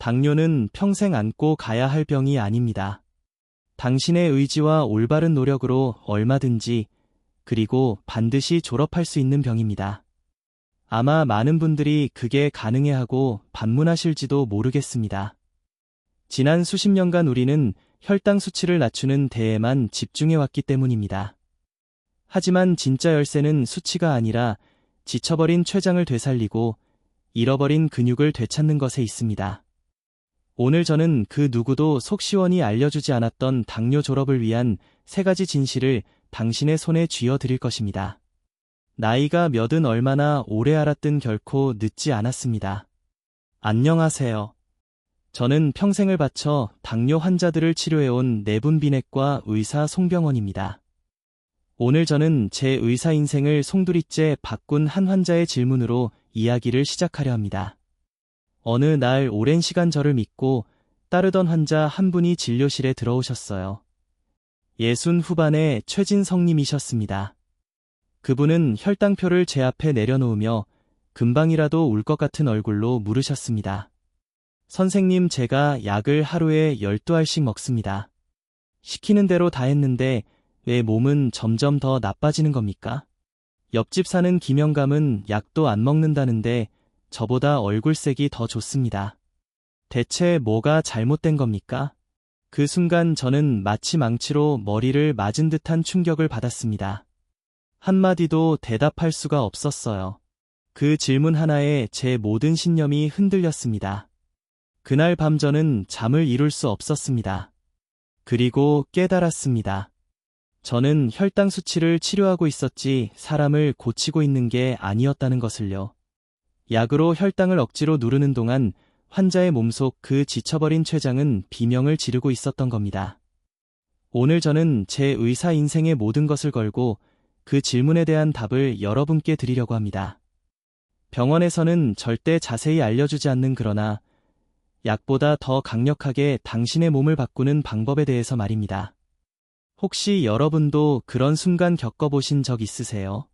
당뇨는 평생 안고 가야 할 병이 아닙니다. 당신의 의지와 올바른 노력으로 얼마든지, 그리고 반드시 졸업할 수 있는 병입니다. 아마 많은 분들이 그게 가능해하고 반문하실지도 모르겠습니다. 지난 수십 년간 우리는 혈당 수치를 낮추는 데에만 집중해왔기 때문입니다. 하지만 진짜 열쇠는 수치가 아니라 지쳐버린 췌장을 되살리고 잃어버린 근육을 되찾는 것에 있습니다. 오늘 저는 그 누구도 속 시원히 알려주지 않았던 당뇨 졸업을 위한 3가지 진실을 당신의 손에 쥐어 드릴 것입니다. 나이가 몇은 얼마나 오래 알았든 결코 늦지 않았습니다. 안녕하세요. 저는 평생을 바쳐 당뇨 환자들을 치료해온 내분비내과 의사 송병헌입니다. 오늘 저는 제 의사 인생을 송두리째 바꾼 한 환자의 질문으로 이야기를 시작하려 합니다. 어느 날 오랜 시간 저를 믿고 따르던 환자 한 분이 진료실에 들어오셨어요. 60 후반의 최진성님이셨습니다. 그분은 혈당표를 제 앞에 내려놓으며 금방이라도 울 것 같은 얼굴로 물으셨습니다. 선생님, 제가 약을 하루에 12알씩 먹습니다. 시키는 대로 다 했는데 왜 몸은 점점 더 나빠지는 겁니까? 옆집 사는 김영감은 약도 안 먹는다는데 저보다 얼굴색이 더 좋습니다. 대체 뭐가 잘못된 겁니까? 그 순간 저는 마치 망치로 머리를 맞은 듯한 충격을 받았습니다. 한마디도 대답할 수가 없었어요. 그 질문 하나에 제 모든 신념이 흔들렸습니다. 그날 밤 저는 잠을 이룰 수 없었습니다. 그리고 깨달았습니다. 저는 혈당 수치를 치료하고 있었지 사람을 고치고 있는 게 아니었다는 것을요. 약으로 혈당을 억지로 누르는 동안 환자의 몸속 그 지쳐버린 췌장은 비명을 지르고 있었던 겁니다. 오늘 저는 제 의사 인생의 모든 것을 걸고 그 질문에 대한 답을 여러분께 드리려고 합니다. 병원에서는 절대 자세히 알려주지 않는, 그러나 약보다 더 강력하게 당신의 몸을 바꾸는 방법에 대해서 말입니다. 혹시 여러분도 그런 순간 겪어보신 적 있으세요?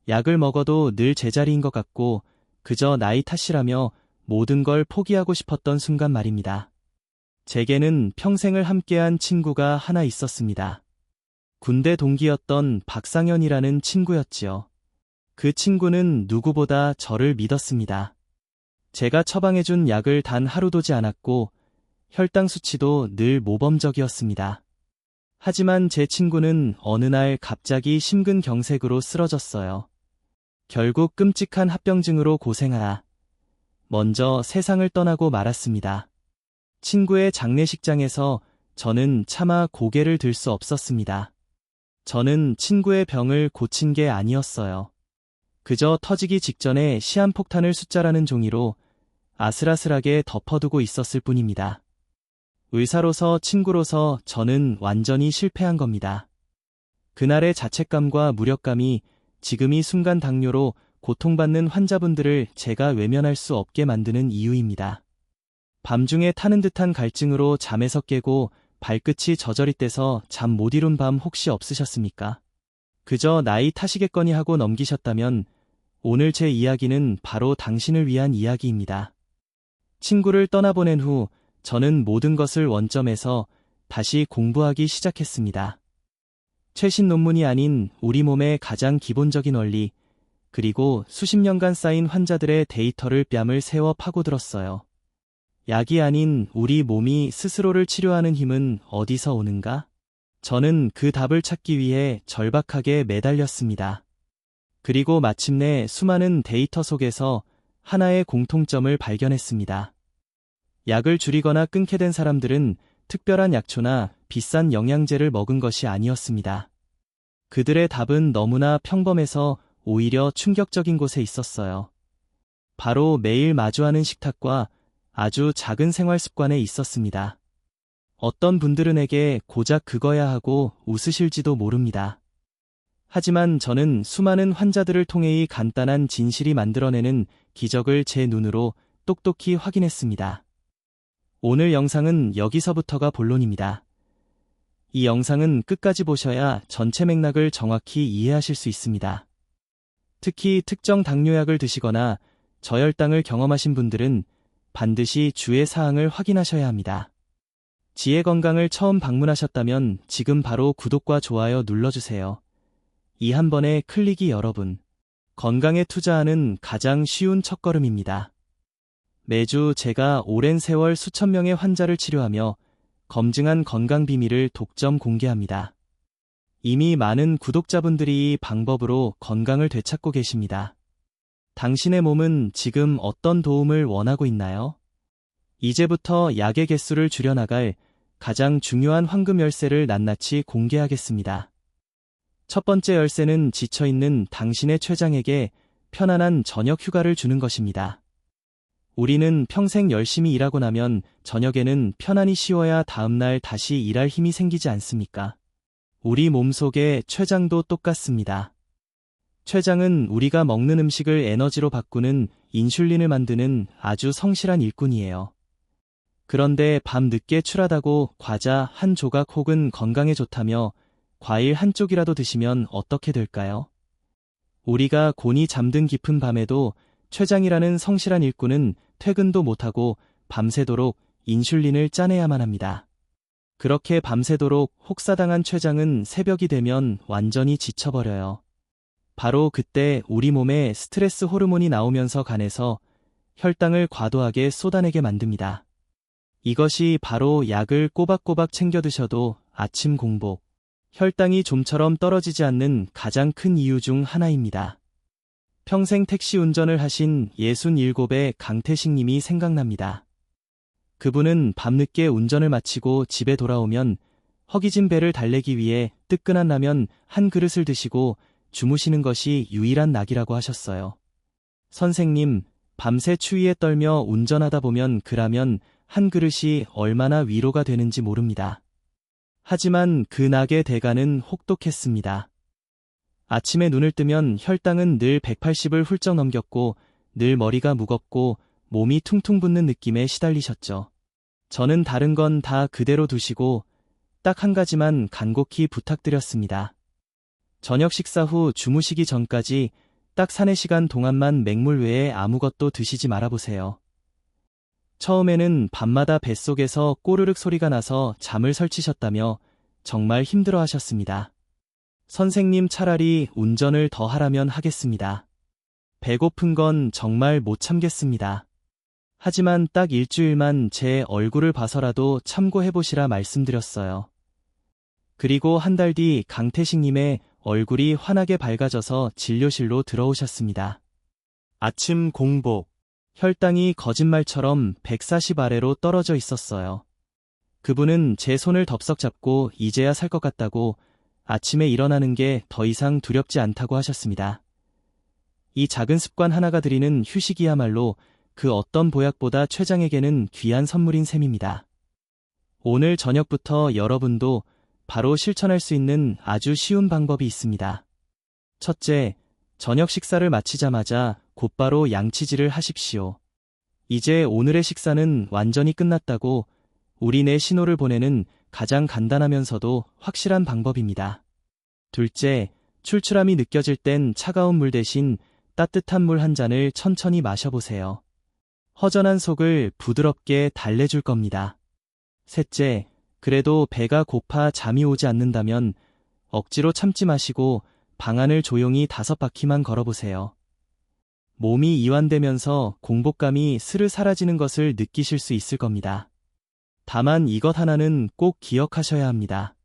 약을 먹어도 늘 제자리인 것 같고 그저 나이 탓이라며 모든 걸 포기하고 싶었던 순간 말입니다. 제게는 평생을 함께한 친구가 하나 있었습니다. 군대 동기였던 박상현이라는 친구였지요. 그 친구는 누구보다 저를 믿었습니다. 제가 처방해준 약을 단 하루 도지 않았고 혈당 수치도 늘 모범적이었습니다. 하지만 제 친구는 어느 날 갑자기 심근경색으로 쓰러졌어요. 결국 끔찍한 합병증으로 고생하라. 먼저 세상을 떠나고 말았습니다. 친구의 장례식장에서 저는 차마 고개를 들 수 없었습니다. 저는 친구의 병을 고친 게 아니었어요. 그저 터지기 직전에 시한폭탄을 숫자라는 종이로 아슬아슬하게 덮어두고 있었을 뿐입니다. 의사로서, 친구로서 저는 완전히 실패한 겁니다. 그날의 자책감과 무력감이 지금 이 순간 당뇨로 고통받는 환자분들을 제가 외면할 수 없게 만드는 이유입니다. 밤중에 타는 듯한 갈증으로 잠에서 깨고 발끝이 저저리 떼서 잠 못 이룬 밤 혹시 없으셨습니까? 그저 나이 탓이겠거니 하고 넘기셨다면 오늘 제 이야기는 바로 당신을 위한 이야기입니다. 친구를 떠나보낸 후 저는 모든 것을 원점에서 다시 공부하기 시작했습니다. 최신 논문이 아닌 우리 몸의 가장 기본적인 원리, 그리고 수십 년간 쌓인 환자들의 데이터를 뺨을 세워 파고들었어요. 약이 아닌 우리 몸이 스스로를 치료하는 힘은 어디서 오는가? 저는 그 답을 찾기 위해 절박하게 매달렸습니다. 그리고 마침내 수많은 데이터 속에서 하나의 공통점을 발견했습니다. 약을 줄이거나 끊게 된 사람들은 특별한 약초나 비싼 영양제를 먹은 것이 아니었습니다. 그들의 답은 너무나 평범해서 오히려 충격적인 곳에 있었어요. 바로 매일 마주하는 식탁과 아주 작은 생활 습관에 있었습니다. 어떤 분들은 에게 고작 그거야 하고 웃으실지도 모릅니다. 하지만 저는 수많은 환자들을 통해 이 간단한 진실이 만들어내는 기적을 제 눈으로 똑똑히 확인했습니다. 오늘 영상은 여기서부터가 본론입니다. 이 영상은 끝까지 보셔야 전체 맥락을 정확히 이해하실 수 있습니다. 특히 특정 당뇨약을 드시거나 저혈당을 경험하신 분들은 반드시 주의 사항을 확인하셔야 합니다. 지혜 건강을 처음 방문하셨다면 지금 바로 구독과 좋아요 눌러주세요. 이 한 번의 클릭이 여러분 건강에 투자하는 가장 쉬운 첫걸음입니다. 매주 제가 오랜 세월 수천 명의 환자를 치료하며 검증한 건강 비밀을 독점 공개합니다. 이미 많은 구독자분들이 이 방법으로 건강을 되찾고 계십니다. 당신의 몸은 지금 어떤 도움을 원하고 있나요? 이제부터 약의 개수를 줄여나갈 가장 중요한 황금 열쇠를 낱낱이 공개하겠습니다. 첫 번째 열쇠는 지쳐있는 당신의 췌장에게 편안한 저녁 휴가를 주는 것입니다. 우리는 평생 열심히 일하고 나면 저녁에는 편안히 쉬어야 다음날 다시 일할 힘이 생기지 않습니까? 우리 몸속의 췌장도 똑같습니다. 췌장은 우리가 먹는 음식을 에너지로 바꾸는 인슐린을 만드는 아주 성실한 일꾼이에요. 그런데 밤 늦게 출하다고 과자 한 조각 혹은 건강에 좋다며 과일 한 쪽이라도 드시면 어떻게 될까요? 우리가 곤히 잠든 깊은 밤에도 췌장이라는 성실한 일꾼은 퇴근도 못하고 밤새도록 인슐린을 짜내야만 합니다. 그렇게 밤새도록 혹사당한 췌장은 새벽이 되면 완전히 지쳐버려요. 바로 그때 우리 몸에 스트레스 호르몬이 나오면서 간에서 혈당을 과도하게 쏟아내게 만듭니다. 이것이 바로 약을 꼬박꼬박 챙겨 드셔도 아침 공복, 혈당이 좀처럼 떨어지지 않는 가장 큰 이유 중 하나입니다. 평생 택시 운전을 하신 67의 강태식 님이 생각납니다. 그분은 밤늦게 운전을 마치고 집에 돌아오면 허기진 배를 달래기 위해 뜨끈한 라면 한 그릇을 드시고 주무시는 것이 유일한 낙이라고 하셨어요. 선생님, 밤새 추위에 떨며 운전하다 보면 그 라면 한 그릇이 얼마나 위로가 되는지 모릅니다. 하지만 그 낙의 대가는 혹독했습니다. 아침에 눈을 뜨면 혈당은 늘 180을 훌쩍 넘겼고 늘 머리가 무겁고 몸이 퉁퉁 붓는 느낌에 시달리셨죠. 저는 다른 건 다 그대로 두시고 딱 한 가지만 간곡히 부탁드렸습니다. 저녁 식사 후 주무시기 전까지 딱 3-4시간 동안만 맹물 외에 아무것도 드시지 말아보세요. 처음에는 밤마다 뱃속에서 꼬르륵 소리가 나서 잠을 설치셨다며 정말 힘들어 하셨습니다. 선생님 차라리 운전을 더 하라면 하겠습니다. 배고픈 건 정말 못 참겠습니다. 하지만 딱 일주일만 제 얼굴을 봐서라도 참고해보시라 말씀드렸어요. 그리고 한 달 뒤 강태식님의 얼굴이 환하게 밝아져서 진료실로 들어오셨습니다. 아침 공복, 혈당이 거짓말처럼 140 아래로 떨어져 있었어요. 그분은 제 손을 덥석 잡고 이제야 살 것 같다고 아침에 일어나는 게 더 이상 두렵지 않다고 하셨습니다. 이 작은 습관 하나가 드리는 휴식이야말로 그 어떤 보약보다 췌장에게는 귀한 선물인 셈입니다. 오늘 저녁부터 여러분도 바로 실천할 수 있는 아주 쉬운 방법이 있습니다. 첫째, 저녁 식사를 마치자마자 곧바로 양치질을 하십시오. 이제 오늘의 식사는 완전히 끝났다고 우리 뇌에 신호를 보내는 가장 간단하면서도 확실한 방법입니다. 둘째, 출출함이 느껴질 땐 차가운 물 대신 따뜻한 물 한 잔을 천천히 마셔보세요. 허전한 속을 부드럽게 달래줄 겁니다. 셋째, 그래도 배가 고파 잠이 오지 않는다면 억지로 참지 마시고 방 안을 조용히 5바퀴만 걸어보세요. 몸이 이완되면서 공복감이 스르 사라지는 것을 느끼실 수 있을 겁니다. 다만 이것 하나는 꼭 기억하셔야 합니다.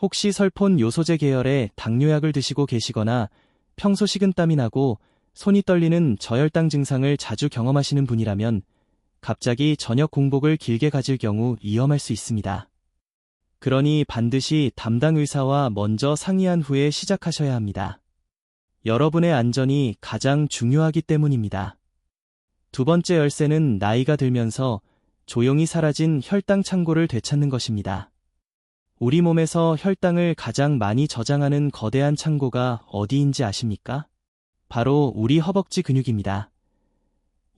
혹시 설폰 요소제 계열의 당뇨약을 드시고 계시거나 평소 식은땀이 나고 손이 떨리는 저혈당 증상을 자주 경험하시는 분이라면 갑자기 저녁 공복을 길게 가질 경우 위험할 수 있습니다. 그러니 반드시 담당 의사와 먼저 상의한 후에 시작하셔야 합니다. 여러분의 안전이 가장 중요하기 때문입니다. 두 번째 열쇠는 나이가 들면서 조용히 사라진 혈당 창고를 되찾는 것입니다. 우리 몸에서 혈당을 가장 많이 저장하는 거대한 창고가 어디인지 아십니까? 바로 우리 허벅지 근육입니다.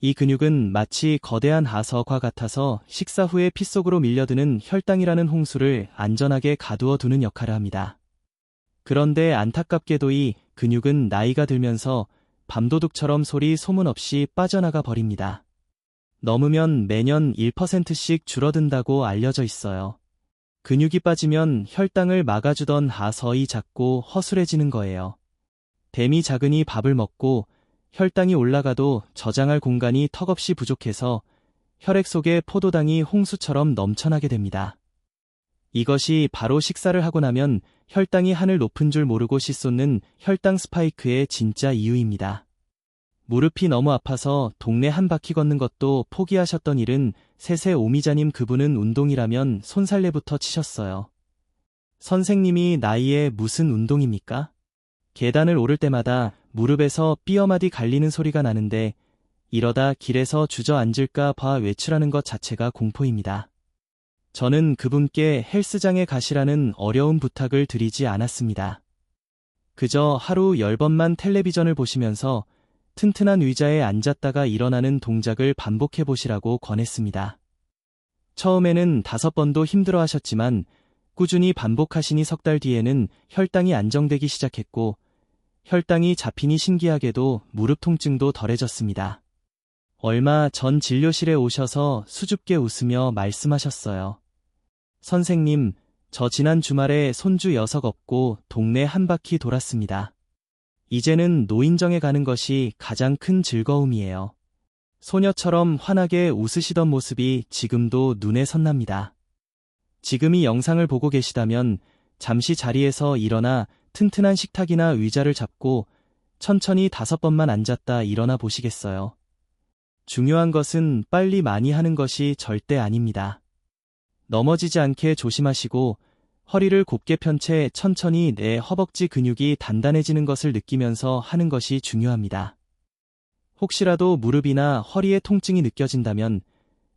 이 근육은 마치 거대한 하석과 같아서 식사 후에 피 속으로 밀려드는 혈당이라는 홍수를 안전하게 가두어 두는 역할을 합니다. 그런데 안타깝게도 이 근육은 나이가 들면서 밤도둑처럼 소리 소문 없이 빠져나가 버립니다. 넘으면 매년 1%씩 줄어든다고 알려져 있어요. 근육이 빠지면 혈당을 막아주던 하서이 작고 허술해지는 거예요. 댐이 작으니 밥을 먹고 혈당이 올라가도 저장할 공간이 턱없이 부족해서 혈액 속에 포도당이 홍수처럼 넘쳐나게 됩니다. 이것이 바로 식사를 하고 나면 혈당이 하늘 높은 줄 모르고 씻솟는 혈당 스파이크의 진짜 이유입니다. 무릎이 너무 아파서 동네 한 바퀴 걷는 것도 포기하셨던 일은 셋의 오미자님, 그분은 운동이라면 손살래부터 치셨어요. 선생님이 나이에 무슨 운동입니까? 계단을 오를 때마다 무릎에서 삐어마디 갈리는 소리가 나는데 이러다 길에서 주저앉을까 봐 외출하는 것 자체가 공포입니다. 저는 그분께 헬스장에 가시라는 어려운 부탁을 드리지 않았습니다. 그저 하루 10번만 텔레비전을 보시면서 튼튼한 의자에 앉았다가 일어나는 동작을 반복해 보시라고 권했습니다. 처음에는 5번도 힘들어 하셨지만 꾸준히 반복하시니 석 달 뒤에는 혈당이 안정되기 시작했고 혈당이 잡히니 신기하게도 무릎 통증도 덜해졌습니다. 얼마 전 진료실에 오셔서 수줍게 웃으며 말씀하셨어요. 선생님, 저 지난 주말에 손주 6 업고 동네 한 바퀴 돌았습니다. 이제는 노인정에 가는 것이 가장 큰 즐거움이에요. 소녀처럼 환하게 웃으시던 모습이 지금도 눈에 선납니다. 지금 이 영상을 보고 계시다면 잠시 자리에서 일어나 튼튼한 식탁이나 의자를 잡고 천천히 5번만 앉았다 일어나 보시겠어요? 중요한 것은 빨리 많이 하는 것이 절대 아닙니다. 넘어지지 않게 조심하시고 허리를 곱게 편 채 천천히 내 허벅지 근육이 단단해지는 것을 느끼면서 하는 것이 중요합니다. 혹시라도 무릎이나 허리에 통증이 느껴진다면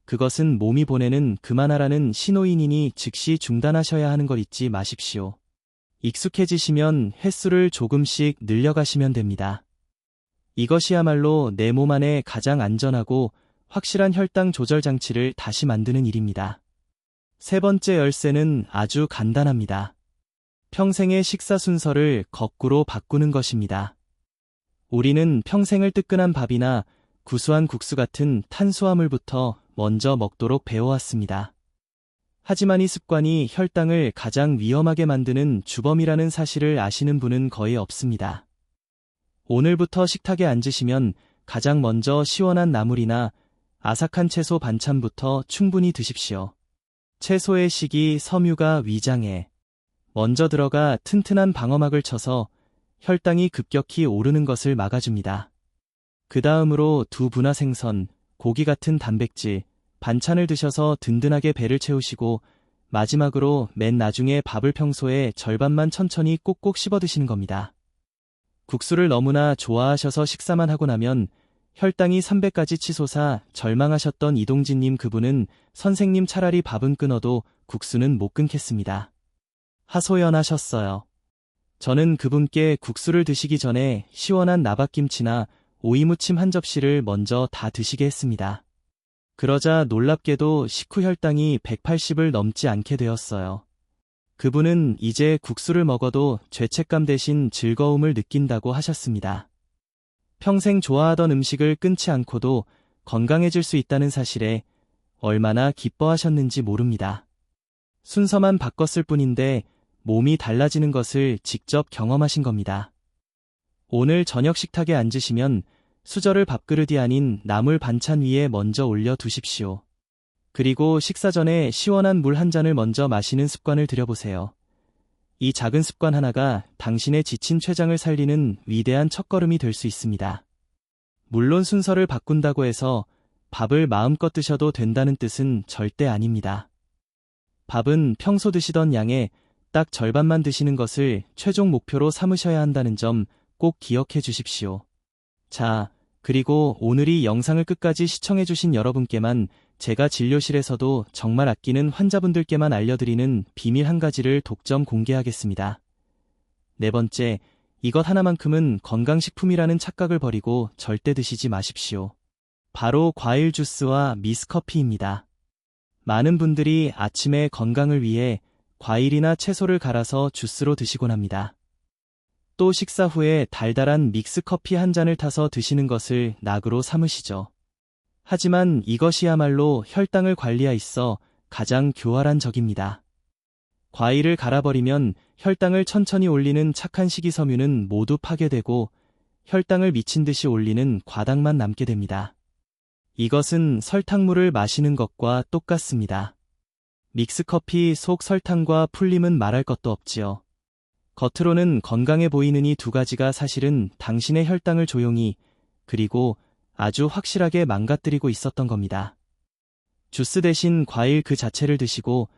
그것은 몸이 보내는 그만하라는 신호이니 즉시 중단하셔야 하는 걸 잊지 마십시오. 익숙해지시면 횟수를 조금씩 늘려가시면 됩니다. 이것이야말로 내 몸 안에 가장 안전하고 확실한 혈당 조절 장치를 다시 만드는 일입니다. 3번째 열쇠는 아주 간단합니다. 평생의 식사 순서를 거꾸로 바꾸는 것입니다. 우리는 평생을 뜨끈한 밥이나 구수한 국수 같은 탄수화물부터 먼저 먹도록 배워왔습니다. 하지만 이 습관이 혈당을 가장 위험하게 만드는 주범이라는 사실을 아시는 분은 거의 없습니다. 오늘부터 식탁에 앉으시면 가장 먼저 시원한 나물이나 아삭한 채소 반찬부터 충분히 드십시오. 채소의 식이 섬유가 위장에 먼저 들어가 튼튼한 방어막을 쳐서 혈당이 급격히 오르는 것을 막아줍니다. 그 다음으로 두부나 생선, 고기 같은 단백질, 반찬을 드셔서 든든하게 배를 채우시고 마지막으로 맨 나중에 밥을 평소에 절반만 천천히 꼭꼭 씹어 드시는 겁니다. 국수를 너무나 좋아하셔서 식사만 하고 나면 혈당이 300까지 치솟아 절망하셨던 이동진님, 그분은 선생님 차라리 밥은 끊어도 국수는 못 끊겠습니다. 하소연하셨어요. 저는 그분께 국수를 드시기 전에 시원한 나박김치나 오이무침 한 접시를 먼저 다 드시게 했습니다. 그러자 놀랍게도 식후 혈당이 180을 넘지 않게 되었어요. 그분은 이제 국수를 먹어도 죄책감 대신 즐거움을 느낀다고 하셨습니다. 평생 좋아하던 음식을 끊지 않고도 건강해질 수 있다는 사실에 얼마나 기뻐하셨는지 모릅니다. 순서만 바꿨을 뿐인데 몸이 달라지는 것을 직접 경험하신 겁니다. 오늘 저녁 식탁에 앉으시면 수저를 밥그릇이 아닌 나물 반찬 위에 먼저 올려 두십시오. 그리고 식사 전에 시원한 물 한 잔을 먼저 마시는 습관을 들여보세요. 이 작은 습관 하나가 당신의 지친 췌장을 살리는 위대한 첫걸음이 될 수 있습니다. 물론 순서를 바꾼다고 해서 밥을 마음껏 드셔도 된다는 뜻은 절대 아닙니다. 밥은 평소 드시던 양의 딱 절반만 드시는 것을 최종 목표로 삼으셔야 한다는 점 꼭 기억해 주십시오. 자, 그리고 오늘 이 영상을 끝까지 시청해주신 여러분께만 제가 진료실에서도 정말 아끼는 환자분들께만 알려드리는 비밀 한 가지를 독점 공개하겠습니다. 4번째, 이것 하나만큼은 건강식품이라는 착각을 버리고 절대 드시지 마십시오. 바로 과일 주스와 미스커피입니다. 많은 분들이 아침에 건강을 위해 과일이나 채소를 갈아서 주스로 드시곤 합니다. 또 식사 후에 달달한 믹스커피 한 잔을 타서 드시는 것을 낙으로 삼으시죠. 하지만 이것이야말로 혈당을 관리하있어 가장 교활한 적입니다. 과일을 갈아버리면 혈당을 천천히 올리는 착한 식이섬유는 모두 파괴되고 혈당을 미친 듯이 올리는 과당만 남게 됩니다. 이것은 설탕물을 마시는 것과 똑같습니다. 믹스커피 속 설탕과 풀림은 말할 것도 없지요. 겉으로는 건강해 보이는 이 두 가지가 사실은 당신의 혈당을 조용히 그리고 아주 확실하게 망가뜨리고 있었던 겁니다. 주스 대신 과일 그 자체를 드시고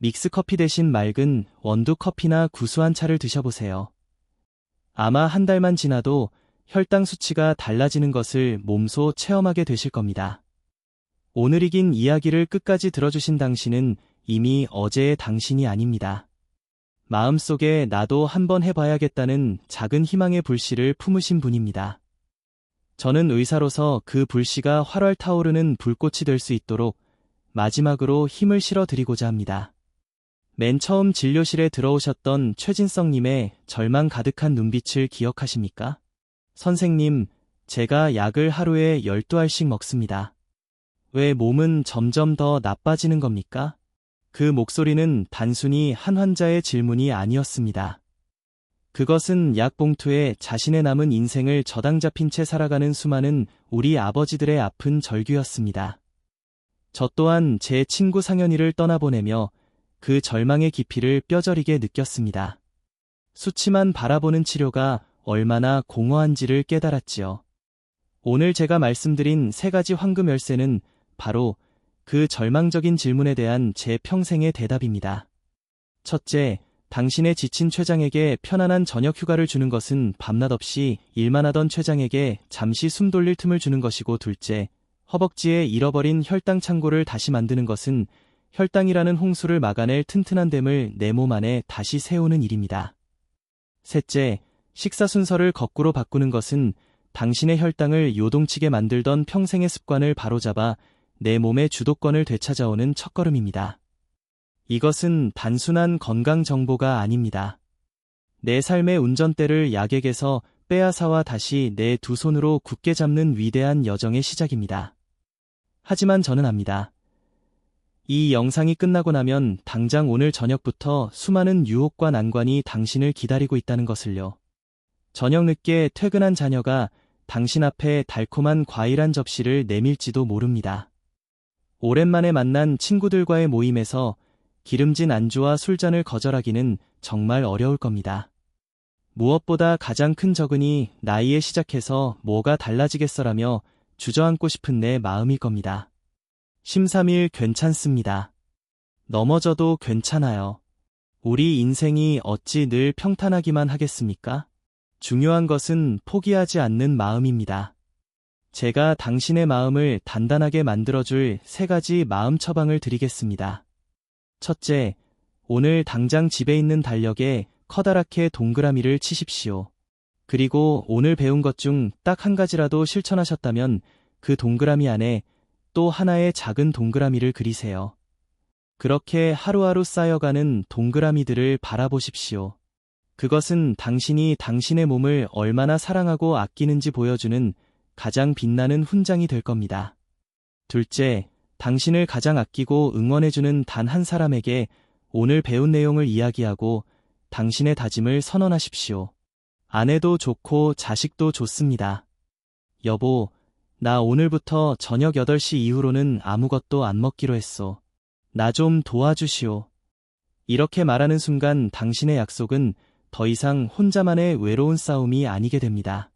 믹스커피 대신 맑은 원두커피나 구수한 차를 드셔보세요. 아마 한 달만 지나도 혈당 수치가 달라지는 것을 몸소 체험하게 되실 겁니다. 오늘 긴 이야기를 끝까지 들어주신 당신은 이미 어제의 당신이 아닙니다. 마음속에 나도 한번 해봐야겠다는 작은 희망의 불씨를 품으신 분입니다. 저는 의사로서 그 불씨가 활활 타오르는 불꽃이 될 수 있도록 마지막으로 힘을 실어드리고자 합니다. 맨 처음 진료실에 들어오셨던 최진성님의 절망 가득한 눈빛을 기억하십니까? 선생님, 제가 약을 하루에 12알씩 먹습니다. 왜 몸은 점점 더 나빠지는 겁니까? 그 목소리는 단순히 한 환자의 질문이 아니었습니다. 그것은 약 봉투에 자신의 남은 인생을 저당 잡힌 채 살아가는 수많은 우리 아버지들의 아픈 절규였습니다. 저 또한 제 친구 상현이를 떠나보내며 그 절망의 깊이를 뼈저리게 느꼈습니다. 수치만 바라보는 치료가 얼마나 공허한지를 깨달았지요. 오늘 제가 말씀드린 3가지 황금 열쇠는 바로 그 절망적인 질문에 대한 제 평생의 대답입니다. 첫째, 당신의 지친 췌장에게 편안한 저녁 휴가를 주는 것은 밤낮 없이 일만 하던 췌장에게 잠시 숨 돌릴 틈을 주는 것이고, 둘째, 허벅지에 잃어버린 혈당 창고를 다시 만드는 것은 혈당이라는 홍수를 막아낼 튼튼한 댐을 내 몸 안에 다시 세우는 일입니다. 셋째, 식사 순서를 거꾸로 바꾸는 것은 당신의 혈당을 요동치게 만들던 평생의 습관을 바로잡아 내 몸의 주도권을 되찾아오는 첫걸음입니다. 이것은 단순한 건강 정보가 아닙니다. 내 삶의 운전대를 약액에서 빼앗아와 다시 내 두 손으로 굳게 잡는 위대한 여정의 시작입니다. 하지만 저는 압니다. 이 영상이 끝나고 나면 당장 오늘 저녁부터 수많은 유혹과 난관이 당신을 기다리고 있다는 것을요. 저녁 늦게 퇴근한 자녀가 당신 앞에 달콤한 과일 한 접시를 내밀지도 모릅니다. 오랜만에 만난 친구들과의 모임에서 기름진 안주와 술잔을 거절하기는 정말 어려울 겁니다. 무엇보다 가장 큰 적은이 나이에 시작해서 뭐가 달라지겠어라며 주저앉고 싶은 내 마음일 겁니다. 심삼일 괜찮습니다. 넘어져도 괜찮아요. 우리 인생이 어찌 늘 평탄하기만 하겠습니까? 중요한 것은 포기하지 않는 마음입니다. 제가 당신의 마음을 단단하게 만들어줄 3가지 마음 처방을 드리겠습니다. 첫째, 오늘 당장 집에 있는 달력에 커다랗게 동그라미를 치십시오. 그리고 오늘 배운 것 중 딱 한 가지라도 실천하셨다면 그 동그라미 안에 또 하나의 작은 동그라미를 그리세요. 그렇게 하루하루 쌓여가는 동그라미들을 바라보십시오. 그것은 당신이 당신의 몸을 얼마나 사랑하고 아끼는지 보여주는 가장 빛나는 훈장이 될 겁니다. 둘째, 당신을 가장 아끼고 응원해주는 단 한 사람에게 오늘 배운 내용을 이야기하고 당신의 다짐을 선언하십시오. 아내도 좋고 자식도 좋습니다. 여보, 나 오늘부터 저녁 8시 이후로는 아무것도 안 먹기로 했어. 나 좀 도와주시오. 이렇게 말하는 순간 당신의 약속은 더 이상 혼자만의 외로운 싸움이 아니게 됩니다.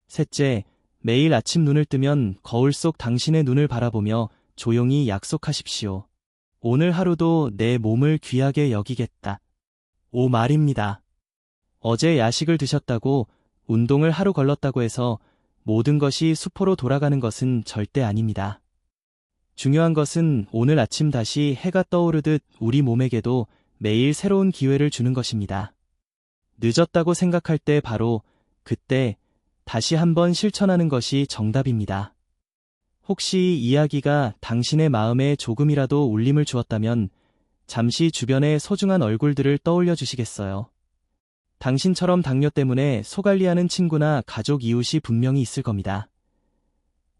셋째, 매일 아침 눈을 뜨면 거울 속 당신의 눈을 바라보며 조용히 약속하십시오. 오늘 하루도 내 몸을 귀하게 여기겠다. 오 말입니다. 어제 야식을 드셨다고, 운동을 하루 걸렀다고 해서 모든 것이 수포로 돌아가는 것은 절대 아닙니다. 중요한 것은 오늘 아침 다시 해가 떠오르듯 우리 몸에게도 매일 새로운 기회를 주는 것입니다. 늦었다고 생각할 때 바로 그때 다시 한번 실천하는 것이 정답입니다. 혹시 이 이야기가 당신의 마음에 조금이라도 울림을 주었다면 잠시 주변의 소중한 얼굴들을 떠올려 주시겠어요? 당신처럼 당뇨 때문에 소갈리하는 친구나 가족 이웃이 분명히 있을 겁니다.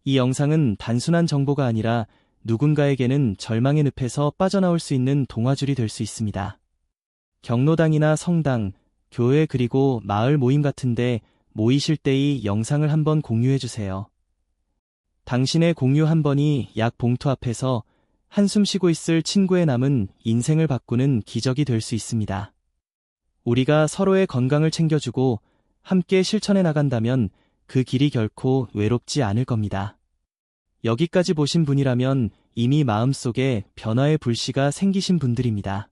이 영상은 단순한 정보가 아니라 누군가에게는 절망의 늪에서 빠져나올 수 있는 동화줄이 될 수 있습니다. 경로당이나 성당, 교회 그리고 마을 모임 같은데 모이실 때 이 영상을 한번 공유해주세요. 당신의 공유 한 번이 약 봉투 앞에서 한숨 쉬고 있을 친구의 남은 인생을 바꾸는 기적이 될 수 있습니다. 우리가 서로의 건강을 챙겨주고 함께 실천해 나간다면 그 길이 결코 외롭지 않을 겁니다. 여기까지 보신 분이라면 이미 마음속에 변화의 불씨가 생기신 분들입니다.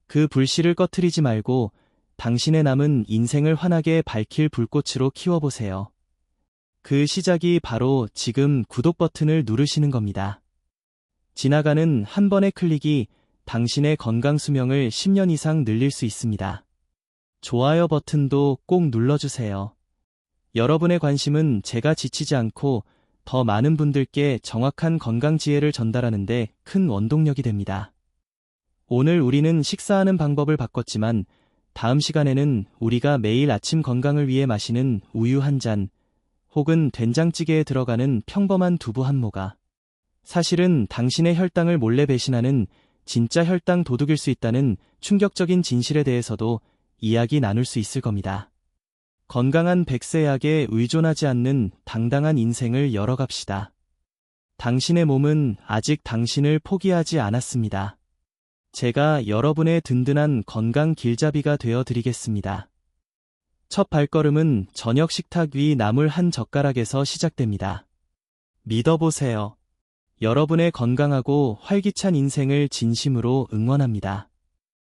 그 불씨를 꺼트리지 말고 당신의 남은 인생을 환하게 밝힐 불꽃으로 키워보세요. 그 시작이 바로 지금 구독 버튼을 누르시는 겁니다. 지나가는 한 번의 클릭이 당신의 건강 수명을 10년 이상 늘릴 수 있습니다. 좋아요 버튼도 꼭 눌러주세요. 여러분의 관심은 제가 지치지 않고 더 많은 분들께 정확한 건강 지혜를 전달하는 데 큰 원동력이 됩니다. 오늘 우리는 식사하는 방법을 바꿨지만 다음 시간에는 우리가 매일 아침 건강을 위해 마시는 우유 한 잔 혹은 된장찌개에 들어가는 평범한 두부 한 모가 사실은 당신의 혈당을 몰래 배신하는 진짜 혈당 도둑일 수 있다는 충격적인 진실에 대해서도 이야기 나눌 수 있을 겁니다. 건강한 백세약에 의존하지 않는 당당한 인생을 열어갑시다. 당신의 몸은 아직 당신을 포기하지 않았습니다. 제가 여러분의 든든한 건강 길잡이가 되어 드리겠습니다. 첫 발걸음은 저녁 식탁 위 나물 한 젓가락에서 시작됩니다. 믿어보세요. 여러분의 건강하고 활기찬 인생을 진심으로 응원합니다.